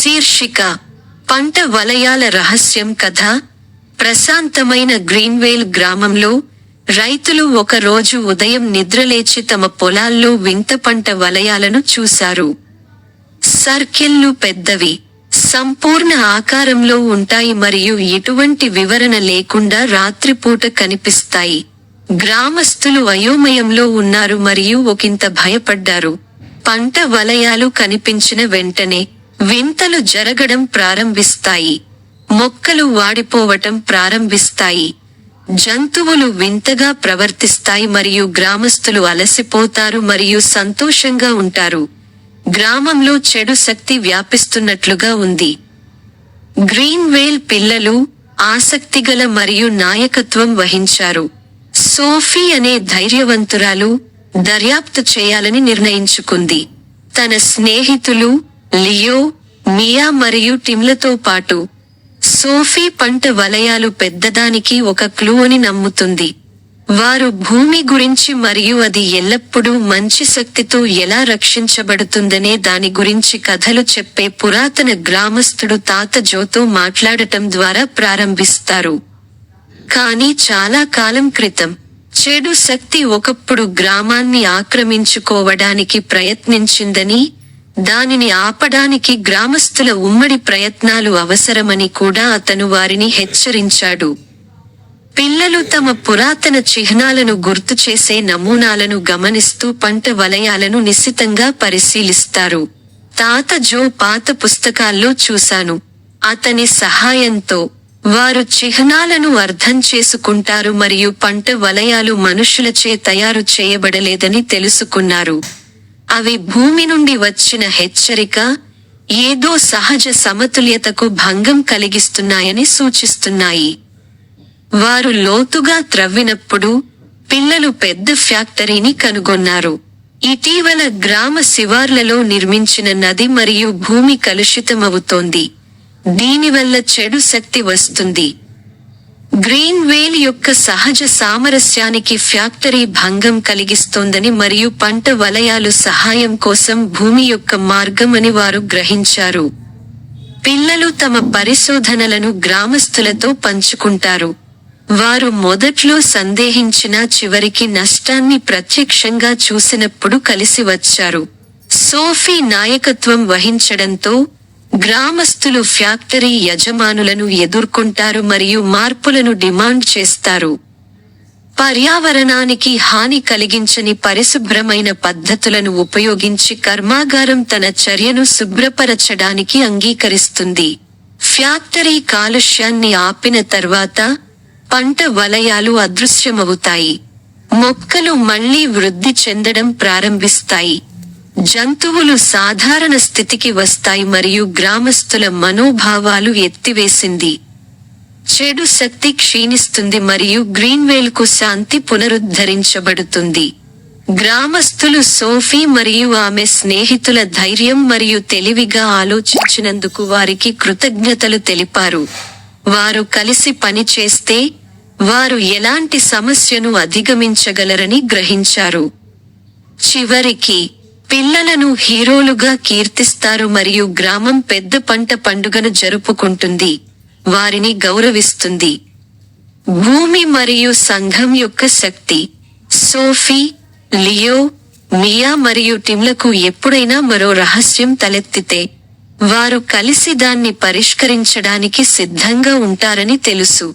శీర్షిక: పంట వలయాల రహస్యం. కథ: ప్రశాంతమైన గ్రీన్వేల్ గ్రామంలో రైతులు ఒక రోజు ఉదయం నిద్రలేచి తమ పొలాల్లో వింత పంట వలయాలను చూశారు. సర్కిల్లు పెద్దవి, సంపూర్ణ ఆకారంలో ఉంటాయి మరియు ఎటువంటి వివరణ లేకుండా రాత్రిపూట కనిపిస్తాయి. గ్రామస్తులు అయోమయంలో ఉన్నారు మరియు ఒకంత భయపడ్డారు. పంట వలయాలు కనిపించిన వెంటనే వింతలు జరగడం ప్రారంభిస్తాయి. మొక్కలు వాడిపోవటం ప్రారంభిస్తాయి. జంతువులు వింతగా ప్రవర్తిస్తాయి మరియు గ్రామస్తులు అలసిపోతారు మరియు సంతోషంగా ఉంటారు. గ్రామంలో చెడు శక్తి వ్యాపిస్తున్నట్లుగా ఉంది. గ్రీన్వేల్ పిల్లలు ఆసక్తిగల మరియు నాయకత్వం వహించారు. సోఫీ అనే ధైర్యవంతురాలు దర్యాప్తు చేయాలని నిర్ణయించుకుంది. తన స్నేహితులు లియో, మియా మరియు టిమ్లతో పాటు సోఫీ పంట వలయాలు పెద్దదానికి ఒక క్లూ అని నమ్ముతుంది. వారు భూమి గురించి మరియు అది ఎల్లప్పుడూ మంచి శక్తితో ఎలా రక్షించబడుతుందనే దాని గురించి కథలు చెప్పే పురాతన గ్రామస్థుడు తాత జోతో మాట్లాడటం ద్వారా ప్రారంభిస్తారు. కానీ చాలా కాలం క్రితం చెడు శక్తి ఒకప్పుడు గ్రామాన్ని ఆక్రమించుకోవడానికి ప్రయత్నించిందని, దానిని ఆపడానికి గ్రామస్తుల ఉమ్మడి ప్రయత్నాలు అవసరమని కూడా అతను వారిని హెచ్చరించాడు. పిల్లలు తమ పురాతన చిహ్నాలను గుర్తుచేసే నమూనాలను గమనిస్తూ పంట వలయాలను నిశితంగా పరిశీలిస్తారు. తాత జో పాత పుస్తకాల్లో చూశాను. అతని సహాయంతో వారు చిహ్నాలను అర్థం చేసుకుంటారు మరియు పంట వలయాలు మనుషులచే తయారు చేయబడలేదని తెలుసుకున్నారు. అవి భూమి నుండి వచ్చిన హెచ్చరిక, ఏదో సహజ సమతుల్యతకు భంగం కలిగిస్తున్నాయని సూచిస్తున్నాయి. వారు లోతుగా త్రవ్వినప్పుడు పిల్లలు పెద్ద ఫ్యాక్టరీని కనుగొన్నారు. ఇటీవల గ్రామ శివార్లలో నిర్మించిన నది మరియు భూమి కలుషితమవుతోంది. దీనివల్ల చెడు శక్తి వస్తుంది. గ్రీన్వేల్ యొక్క సహజ సామరస్యానికి ఫ్యాక్టరీ భంగం కలిగిస్తోందని మరియు పంట వలయాలు సహాయం కోసం భూమి యొక్క మార్గం అని వారు గ్రహించారు. పిల్లలు తమ పరిశోధనలను గ్రామస్తులతో పంచుకుంటారు. వారు మొదట్లో సందేహించినా చివరికి నష్టాన్ని ప్రత్యక్షంగా చూసినప్పుడు కలిసి వచ్చారు. సోఫీ నాయకత్వం వహించడంతో గ్రామస్తులు ఫ్యాక్టరీ యజమానులను ఎదుర్కొంటారు మరియు మార్పులను డిమాండ్ చేస్తారు. పర్యావరణానికి హాని కలిగించని పరిశుభ్రమైన పద్ధతులను ఉపయోగించి కర్మాగారం తన చర్యను శుభ్రపరచడానికి అంగీకరిస్తుంది. ఫ్యాక్టరీ కాలుష్యాన్ని ఆపిన తర్వాత పంట వలయాలు అదృశ్యమవుతాయి. మొక్కలు మళ్లీ వృద్ధి చెందడం ప్రారంభిస్తాయి. జంతువులు సాధారణ స్థితికి వస్తాయి మరియు గ్రామస్తుల మనోభావాలు ఎత్తివేసింది. చెడు శక్తి క్షీణిస్తుంది మరియు గ్రీన్వేల్కు శాంతి పునరుద్ధరించబడుతుంది. గ్రామస్తులు సోఫీ మరియు ఆమె స్నేహితుల ధైర్యం మరియు తెలివిగా ఆలోచించినందుకు వారికి కృతజ్ఞతలు తెలిపారు. వారు కలిసి పనిచేస్తే వారు ఎలాంటి సమస్యను అధిగమించగలరని గ్రహించారు. చివరికి పిల్లలను హీరోలుగా కీర్తిస్తారు మరియు గ్రామం పెద్ద పంట పండుగను జరుపుకుంటుంది, వారిని గౌరవిస్తుంది. భూమి మరియు సంఘం యొక్క శక్తి. సోఫీ, లియో, మియా మరియు టిమ్లకు ఎప్పుడైనా మరో రహస్యం తలెత్తితే వారు కలిసి దాన్ని పరిష్కరించడానికి సిద్ధంగా ఉంటారని తెలుసు.